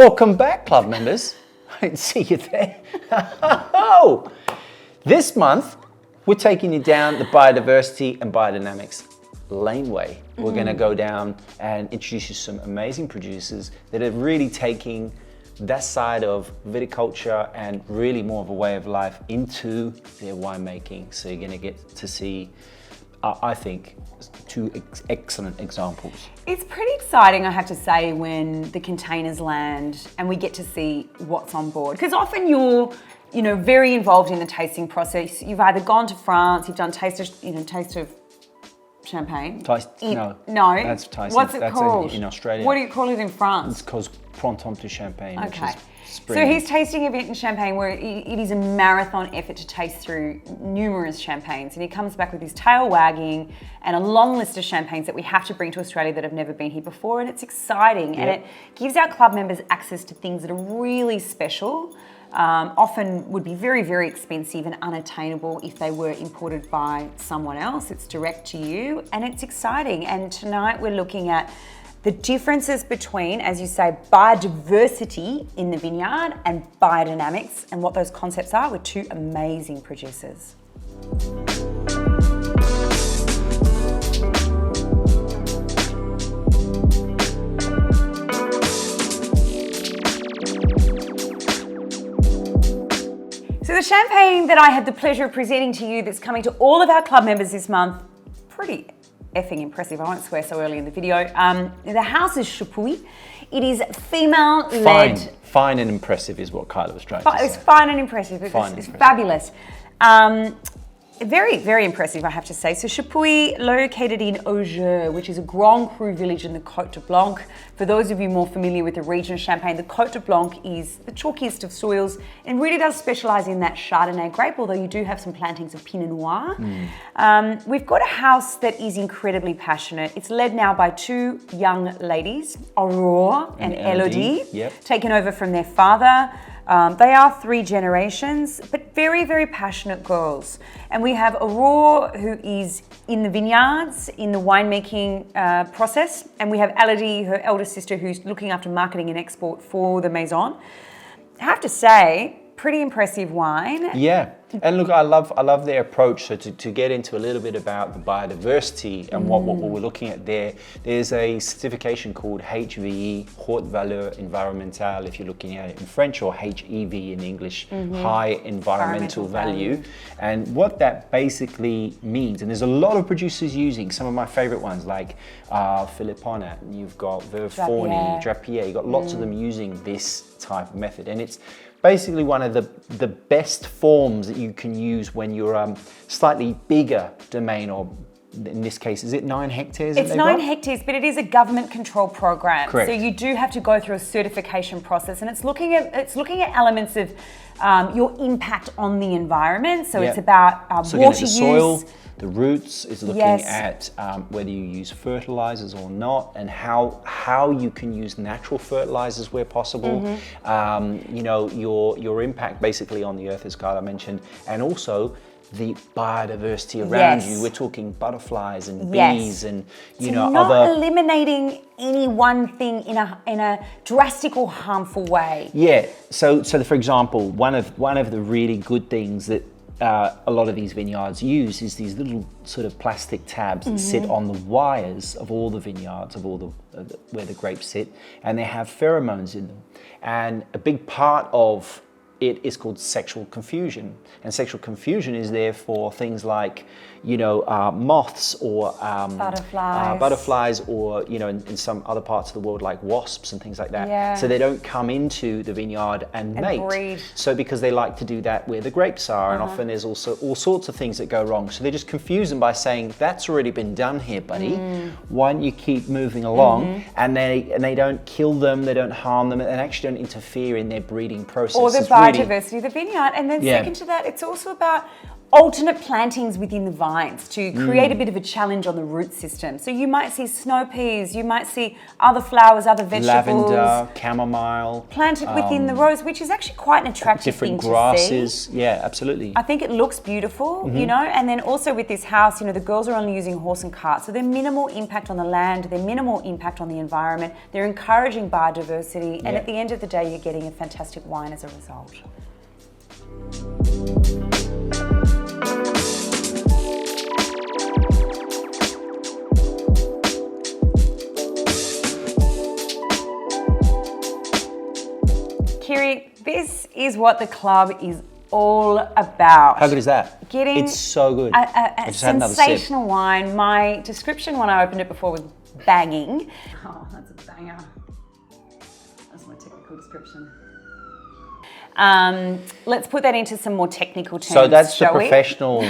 Welcome back, club members. I didn't see you there. Oh, this month, we're taking you down the biodiversity and biodynamics laneway. We're going to go down and introduce you to some amazing producers that are really taking that side of viticulture and really more of a way of life into their winemaking. So you're going to get to see, I think, two excellent examples. It's pretty exciting, I have to say, when the containers land and we get to see what's on board. Because often you're, very involved in the tasting process. You've either gone to France, you've done taste of champagne. No, that's tasting. What's it that's called? in Australia. What do you call it in France? It's called Printemps de Champagne, which Okay. is spring. So he's tasting a bit in Champagne where it is a marathon effort to taste through numerous champagnes, and he comes back with his tail wagging and a long list of champagnes that we have to bring to Australia that have never been here before, and it's exciting. And it gives our club members access to things that are really special, often would be very, very expensive and unattainable if they were imported by someone else. It's direct to you and it's exciting. And tonight we're looking at the differences between, as you say, biodiversity in the vineyard and biodynamics, and what those concepts are with two amazing producers. So the champagne that I had the pleasure of presenting to you that's coming to all of our club members this month, pretty effing impressive. I won't swear so early in the video. The house is Chapuy. It is female-led. Fine and impressive is what Kyla was trying to say. It's fine and impressive. It's fabulous. Very, very impressive, I have to say. So Chapuy, located in Augustin, which is a Grand Cru village in the Côte de Blanc. For those of you more familiar with the region of Champagne, the Côte de Blanc is the chalkiest of soils and really does specialise in that Chardonnay grape, although you do have some plantings of Pinot Noir. We've got a house that is incredibly passionate. It's led now by two young ladies, Aurore and Elodie, taken over from their father. They are three generations, but very, very passionate girls. And we have Aurore, who is in the vineyards, in the winemaking process. And we have Elodie, her elder sister, who's looking after marketing and export for the Maison. I have to say, pretty impressive wine. Yeah, and look, I love their approach. So to get into a little bit about the biodiversity and what we're looking at there's a certification called HVE, Haute Valeur Environnementale, if you're looking at it in French, or HEV in English, High Environmental Value. And what that basically means, and there's a lot of producers using some of my favorite ones, like Philippon, you've got Veuve Forny, Drapier, you've got lots of them using this type of method. And it's basically one of the best forms that you can use when you're slightly bigger domain, or in this case, is it 9 hectares? It's 9 hectares, but it is a government controlled program. Correct. So you do have to go through a certification process, and it's looking at elements of your impact on the environment. So it's about water use. Soil, the roots, is looking at whether you use fertilizers or not, and how you can use natural fertilizers where possible. Your impact basically on the earth, as Kyla mentioned, and also the biodiversity around you. We're talking butterflies and bees and not eliminating any one thing in a drastic or harmful way. Yeah. So for example, one of the really good things that a lot of these vineyards use is these little sort of plastic tabs that sit on the wires of all the vineyards, of all where the grapes sit, and they have pheromones in them. And a big part of it is called sexual confusion, and sexual confusion is there for things like moths or butterflies, or in some other parts of the world like wasps and things like that. So they don't come into the vineyard and mate. Breed. So because they like to do that where the grapes are, and often there's also all sorts of things that go wrong. So they just confuse them by saying, that's already been done here, buddy. Why don't you keep moving along? And they don't kill them, they don't harm them, and actually don't interfere in their breeding process. Or the biodiversity of the vineyard. And then second to that, it's also about alternate plantings within the vines to create a bit of a challenge on the root system. So you might see snow peas, you might see other flowers, other vegetables. Lavender, chamomile. Planted within the rows, which is actually quite an attractive thing to see. Different grasses, yeah, absolutely. I think it looks beautiful, you know, and then also with this house, you know, the girls are only using horse and cart, so they're minimal impact on the land, they're minimal impact on the environment, they're encouraging biodiversity, and at the end of the day, you're getting a fantastic wine as a result. Kiri, this is what the club is all about. How good is that? It's so good. A sensational wine. My description when I opened it before was banging. Oh, that's a banger. That's my technical description. Let's put that into some more technical terms. So that's the professional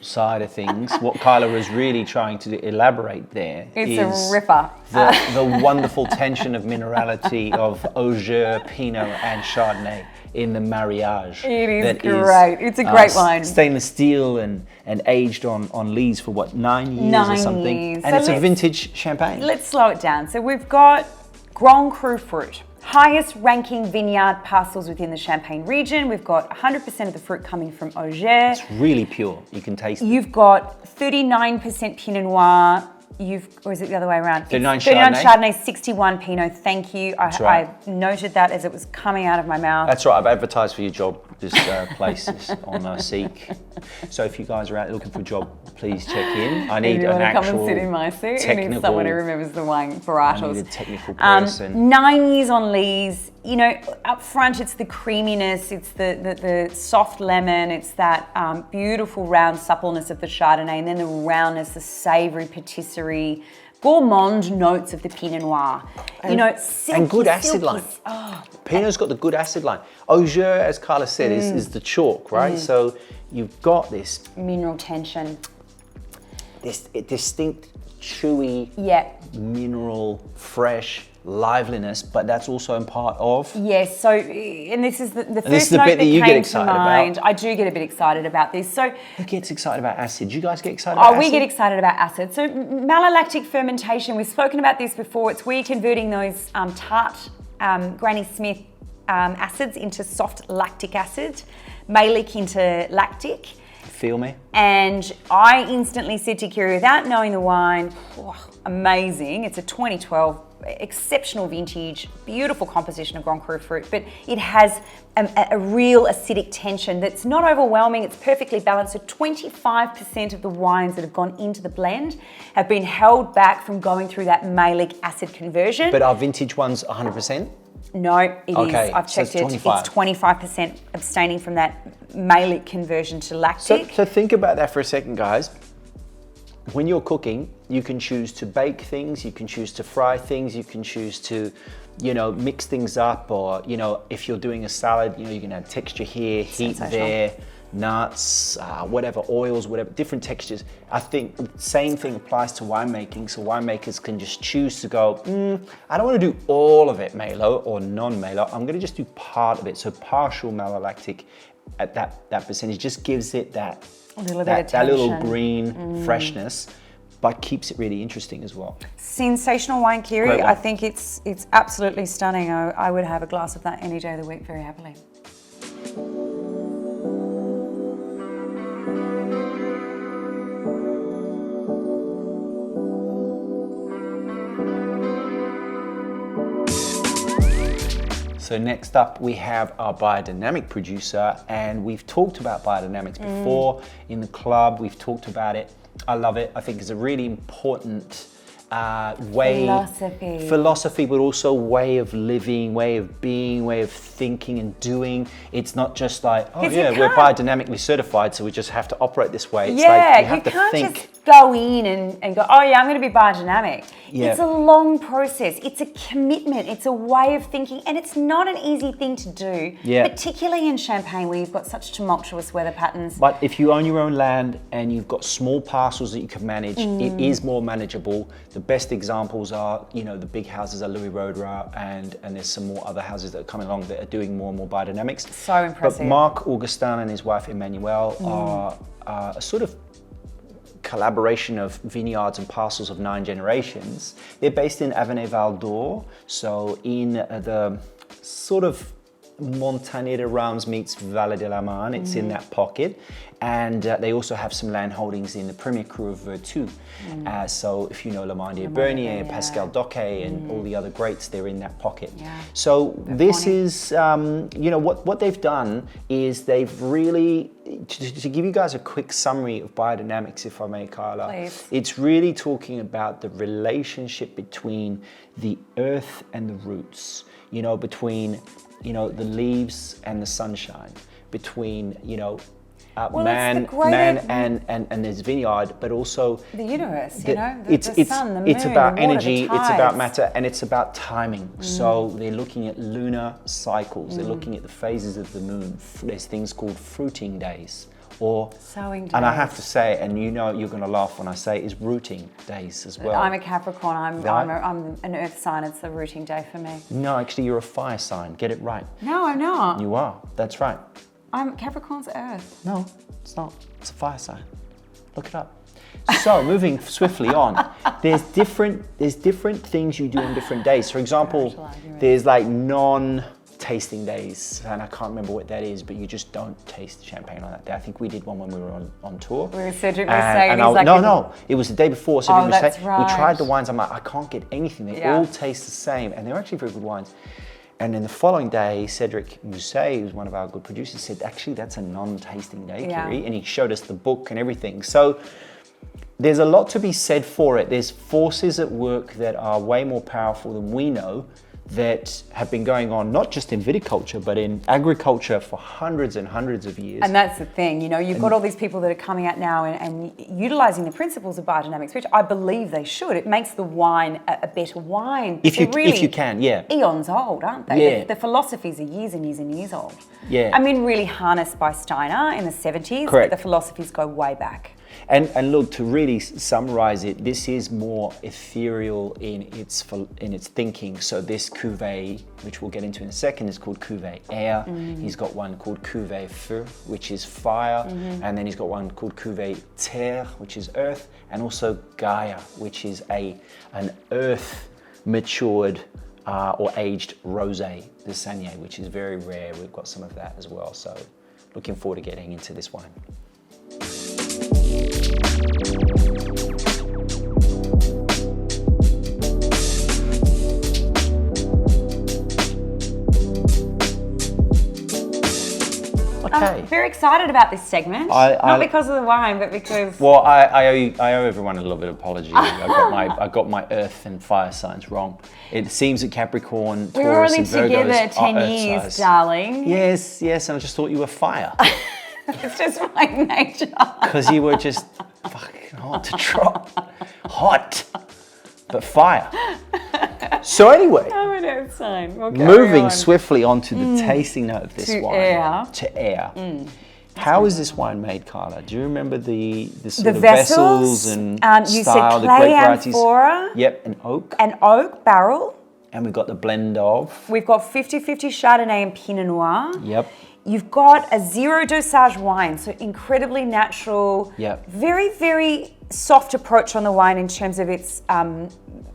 side of things. What Kyla is really trying to elaborate there is a ripper. The wonderful tension of minerality of Auger, Pinot and Chardonnay in the mariage. It is great. It's a great wine. Stainless steel and aged on lees for what, 9 years or something? 9 years. And it's a vintage champagne. Let's slow it down. So we've got Grand Cru fruit. Highest ranking vineyard parcels within the Champagne region. We've got 100% of the fruit coming from Auger. It's really pure. You can taste it. You've got 39% Pinot Noir. Or is it the other way around? 39 Chardonnay, 61 Pinot. Thank you. Right. I noted that as it was coming out of my mouth. That's right. I've advertised for your job. This place is on Seek. So if you guys are out looking for a job, please check in. I need an actual come and sit in my seat. I need someone who remembers the wine varietals. I need a technical person. 9 years on lees. You know, up front it's the creaminess, it's the soft lemon, it's that beautiful round suppleness of the Chardonnay, and then the roundness, the savoury patisserie, gourmand notes of the Pinot Noir. And, you know, silky, and good acid line. Oh. Pinot's got the good acid line. Auger, as Carla said, is the chalk, right? So you've got this mineral tension, this distinct, chewy, mineral, fresh liveliness, but that's also in part of. Yes, so, and this is the first this is the note bit that you get excited mind. about. I do get a bit excited about this. So, who gets excited about acid? You guys get excited about acid? We get excited about acid. So malolactic fermentation, we've spoken about this before. It's where you're converting those tart Granny Smith acids into soft lactic acid, malic into lactic. Feel me? And I instantly said to Kiri, without knowing the wine, amazing. It's a 2012 exceptional vintage, beautiful composition of Grand Cru fruit, but it has a real acidic tension that's not overwhelming. It's perfectly balanced. So 25% of the wines that have gone into the blend have been held back from going through that malic acid conversion. But are vintage ones 100%? No, it is. I've checked so it. It's 25% abstaining from that malic conversion to lactic. So think about that for a second, guys. When you're cooking, you can choose to bake things, you can choose to fry things, you can choose to, you know, mix things up, or, you know, if you're doing a salad, you know, you can add texture here, heat there, nuts, whatever, oils, whatever, different textures. I think the same thing applies to winemaking. So winemakers can just choose to go, I don't want to do all of it malo or non-malo. I'm going to just do part of it. So partial malolactic at that percentage just gives it that little green freshness, but keeps it really interesting as well. Sensational wine, Kiri. I think it's absolutely stunning. I would have a glass of that any day of the week very happily. So next up we have our biodynamic producer, and we've talked about biodynamics before in the club. We've talked about it. I love it. I think it's a really important philosophy, but also way of living, way of being, way of thinking and doing. It's not just like, oh yeah, we're biodynamically certified, so we just have to operate this way. It's like you have to think. Just go in and go, oh yeah, I'm going to be biodynamic. Yeah. It's a long process. It's a commitment. It's a way of thinking, and it's not an easy thing to do, particularly in Champagne where you've got such tumultuous weather patterns. But if you own your own land and you've got small parcels that you can manage, it is more manageable. The the best examples are, you know, the big houses are Louis Roederer, and there's some more other houses that are coming along that are doing more and more biodynamics. So impressive. But Marc Augustin and his wife Emmanuelle are a sort of collaboration of vineyards and parcels of 9 generations. They're based in Avenay-Val d'Or, so in the sort of Montagne de Reims meets Vallée de la Marne. It's in that pocket, and they also have some land holdings in the Premier Cru of Vertou. So if you know Lamandier Bernier, Pascal Doquet, and all the other greats, they're in that pocket. So this is, you know, what they've done is they've really, to give you guys a quick summary of biodynamics, if I may, Carla. Please. It's really talking about the relationship between the earth and the roots, you know, between, you know, the leaves and the sunshine, between, you know, man and this vineyard, but also the universe, you know, the sun, the moon, it's about the water, energy, the tides. it's about matter, and it's about timing. So they're looking at lunar cycles, they're looking at the phases of the moon. There's things called fruiting days, or sowing days. And I have to say, and you know you're going to laugh when I say, is rooting days as well. I'm a Capricorn. I'm an earth sign. It's the rooting day for me. No, actually, you're a fire sign. Get it right. No, I'm not. You are. That's right. Capricorn's earth. No, it's not. It's a fire sign. Look it up. So moving swiftly on, there's different things you do on different days. For example, there's like non-tasting days, and I can't remember what that is, but you just don't taste champagne on that day. I think we did one when we were on tour. Where Cedric was saying, no, it was the day before. Cedric was saying, right. We tried the wines. I'm like, I can't get anything. They all taste the same, and they're actually very good wines. And then the following day, Cedric Mousset, who's one of our good producers, said, actually, that's a non-tasting day, Kiri. And he showed us the book and everything. So there's a lot to be said for it. There's forces at work that are way more powerful than we know, that have been going on not just in viticulture, but in agriculture for hundreds and hundreds of years. And that's the thing, you know, you've got all these people that are coming out now and utilizing the principles of biodynamics, which I believe they should. It makes the wine a better wine. If you can, yeah. Eons old, aren't they? Yeah. The philosophies are years and years and years old. Yeah. I mean, really harnessed by Steiner in the 70s. Correct. The philosophies go way back. And look, to really summarize it, this is more ethereal in its thinking. So this Cuvée, which we'll get into in a second, is called Cuvée Air. He's got one called Cuvée Feu, which is fire. And then he's got one called Cuvée Terre, which is earth. And also Gaia, which is an earth matured or aged rosé de Saignée, which is very rare. We've got some of that as well. So looking forward to getting into this wine. I'm very excited about this segment. Not because of the wine, but because... Well, I owe everyone a little bit of apology. I got my earth and fire signs wrong. It seems that Capricorn, Taurus, and Virgos we were only together 10 years, darling. Yes, and I just thought you were fire. It's just my nature. Because you were just fucking hot to trot. Hot, but fire. So anyway, I'm an earth sign. Moving swiftly on to the tasting note of this wine. To air. How is this wine made, Carla? Do you remember the sort of vessels and you style, said the grape varieties? amphora. Yep, an oak. An oak barrel. And we've got the blend of? We've got 50-50 Chardonnay and Pinot Noir. Yep. You've got a zero dosage wine, so incredibly natural. Yep. Very, very soft approach on the wine in terms of its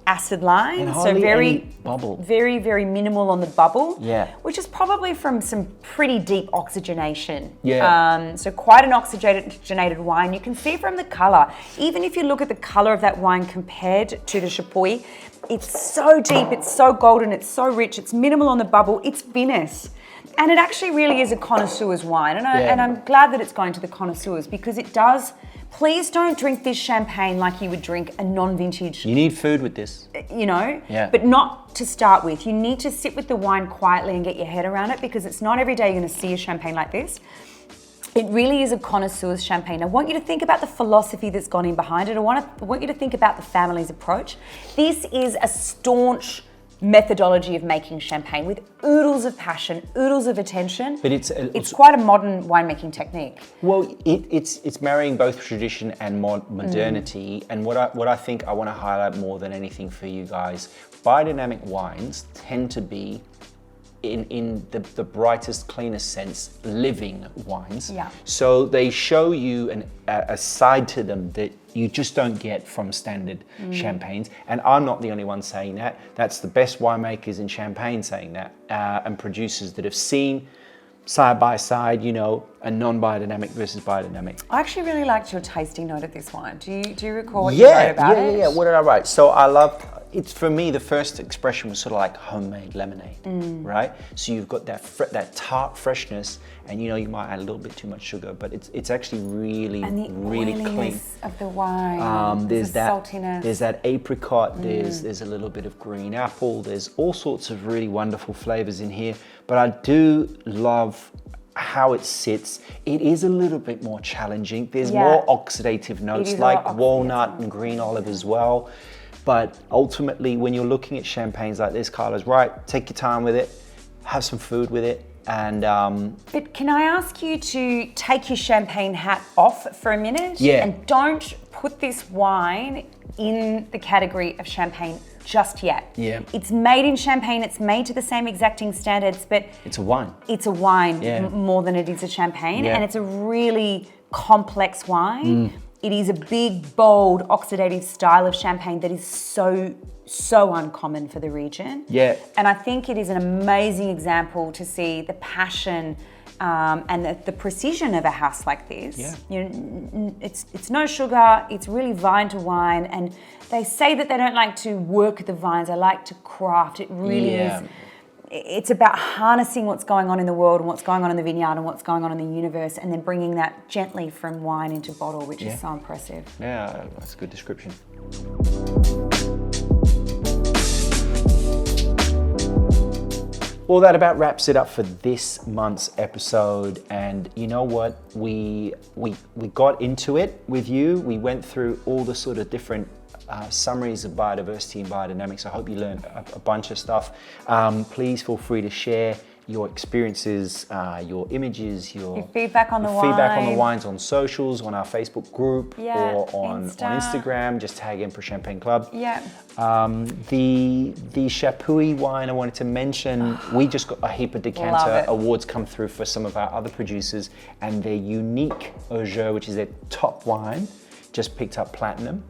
acid line. And hardly any bubble. Very, very minimal on the bubble. Yeah. Which is probably from some pretty deep oxygenation. Yeah. So quite an oxygenated wine. You can see from the color. Even if you look at the color of that wine compared to the Chapuy, it's so deep, it's so golden, it's so rich, it's minimal on the bubble, it's vinous. And it actually really is a connoisseur's wine. And I'm glad that it's going to the connoisseurs because it does. Please don't drink this champagne like you would drink a non-vintage. You need food with this. You know? Yeah. But not to start with. You need to sit with the wine quietly and get your head around it because it's not every day you're going to see a champagne like this. It really is a connoisseur's champagne. I want you to think about the philosophy that's gone in behind it. I want you to think about the family's approach. This is a staunch methodology of making champagne with oodles of passion, oodles of attention. But it's quite a modern winemaking technique. Well, it's marrying both tradition and modernity. And what I think I want to highlight more than anything for you guys, biodynamic wines tend to be, in the brightest, cleanest sense, living wines. Yeah. So they show you a side to them that you just don't get from standard champagnes. And I'm not the only one saying that. That's the best winemakers in Champagne saying that, and producers that have seen side by side, you know, a non-biodynamic versus biodynamic. I actually really liked your tasting note of this wine. Do you recall what you wrote about it? Yeah. What did I write? So I love, it's for me, the first expression was sort of like homemade lemonade, right? So you've got that tart freshness, and you know, you might add a little bit too much sugar, but it's actually really, really clean. Of the wine. There's that saltiness. There's that apricot. There's a little bit of green apple. There's all sorts of really wonderful flavors in here. But I do love how it sits. It is a little bit more challenging. There's more oxidative notes like walnut and green olive as well. But ultimately, when you're looking at champagnes like this, Carla's right. Take your time with it. Have some food with it. And but can I ask you to take your champagne hat off for a minute? Yeah. And don't put this wine in the category of champagne just yet. Yeah. It's made in Champagne. It's made to the same exacting standards, but it's a wine. It's a wine more than it is a champagne, and it's a really complex wine. It is a big, bold, oxidative style of champagne that is so uncommon for the region. Yeah. And I think it is an amazing example to see the passion and the precision of a house like this. Yeah. You know, it's no sugar, it's really vine to wine, and they say that they don't like to work the vines, they like to craft. It really is. It's about harnessing what's going on in the world and what's going on in the vineyard and what's going on in the universe, and then bringing that gently from wine into bottle, which is so impressive. Yeah, that's a good description. Well, that about wraps it up for this month's episode. And you know what? We got into it with you. We went through all the sort of different summaries of biodiversity and biodynamics. I hope you learned a bunch of stuff. Please feel free to share your experiences, your images, your feedback on the wines on socials, on our Facebook group, or on Instagram. Just tag in for Champagne Club. Yeah. The Chapuy wine I wanted to mention, we just got a heap of decanter awards come through for some of our other producers, and their unique Auger, which is their top wine, just picked up platinum.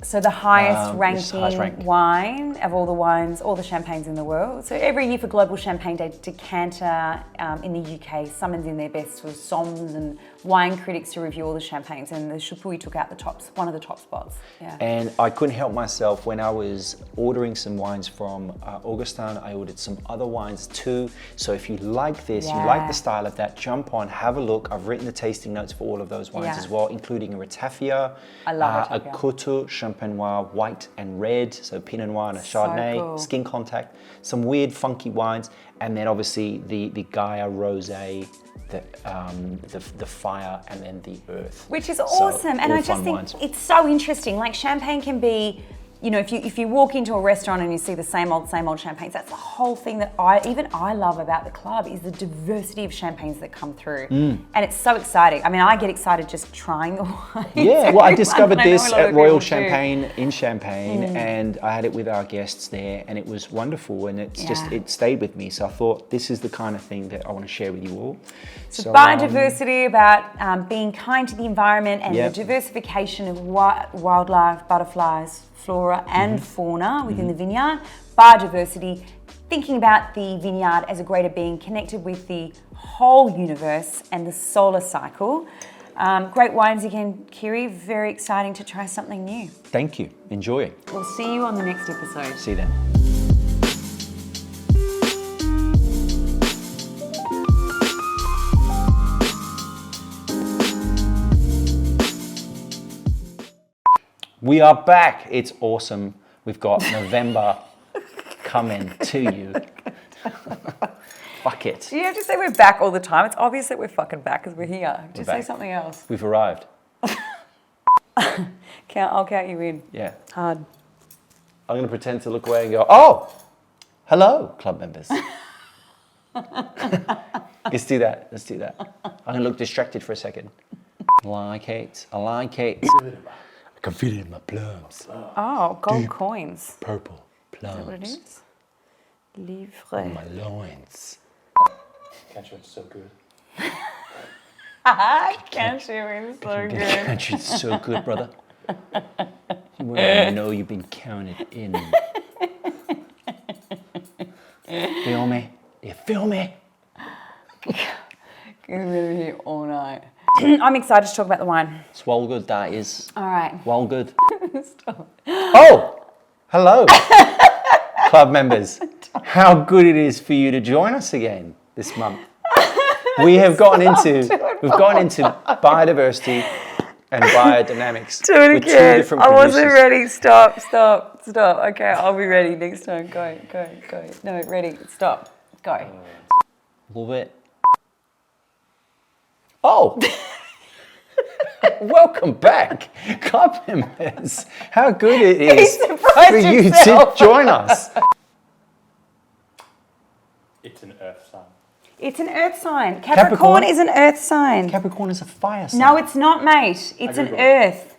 So the highest ranking wine of all the wines, all the champagnes in the world. So every year for Global Champagne Day, Decanter in the UK summons in their best sort of somms and wine critics to review all the champagnes, and the Chapuy took out one of the top spots. Yeah. And I couldn't help myself when I was ordering some wines from Augustin. I ordered some other wines too. So if you like this, you like the style of that, jump on, have a look. I've written the tasting notes for all of those wines as well, including a Ratafia, I love a Coteau, Champenois, white and red, so Pinot Noir and a Chardonnay, skin contact, some weird funky wines, and then obviously the Gaia Rosé, the fire, and then the earth. Which is awesome, and I just think it's so interesting. Like champagne can be, you know, if you walk into a restaurant and you see the same old champagnes, that's the whole thing that I love about the club is the diversity of champagnes that come through. And it's so exciting. I mean, I get excited just trying the wine. Yeah, well, I discovered this at Royal Champagne in Champagne, and I had it with our guests there, and it was wonderful, and it's just, it stayed with me. So I thought, this is the kind of thing that I want to share with you all. So biodiversity, about being kind to the environment, and the diversification of wildlife, butterflies, flora and fauna within the vineyard. Biodiversity, thinking about the vineyard as a greater being connected with the whole universe and the solar cycle. Great wines again, Kiri. Very exciting to try something new. Thank you. Enjoy. We'll see you on the next episode. See you then. We are back. It's awesome. We've got November coming to you. Fuck it. Do you have to say we're back all the time? It's obvious that we're fucking back because we're here. Just say something else. We've arrived. I'll count you in. Yeah. Hard. I'm going to pretend to look away and go, oh! Hello, club members. Let's do that. Let's do that. I'm going to look distracted for a second. I like it. I like it. I can feel it in my plums. Oh, gold coins. Purple plums. Is that what it is? Livre. On my loins. It's so good. Can't you? It's so good. Country's so good, brother. You won't even know you've been counted in. Feel me? You feel me? We're going to be here all night. I'm excited to talk about the wine. It's well good, that is. All right. Well good. Stop. Oh! Hello, club members. How good it is for you to join us again this month. We've gone into biodiversity and biodynamics. Do it with again. two different I wasn't producers. ready. Stop. Okay, I'll be ready next time. Go. No, ready. Stop. Go. A little bit. Oh! Welcome back, club members. How good it is for you to join us. It's an earth sign. It's an earth sign. Capricorn is an earth sign. Capricorn is a fire sign. No, it's not, mate. It's an earth.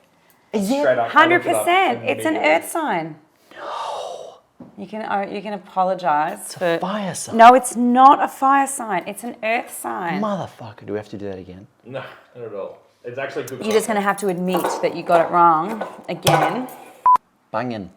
Is it? Straight up, 100%. It's an earth sign. No. You can apologise for fire sign. No, it's not a fire sign. It's an earth sign. Motherfucker, do we have to do that again? No, not at all. It's actually good. You're just going to have to admit that you got it wrong again. Banging.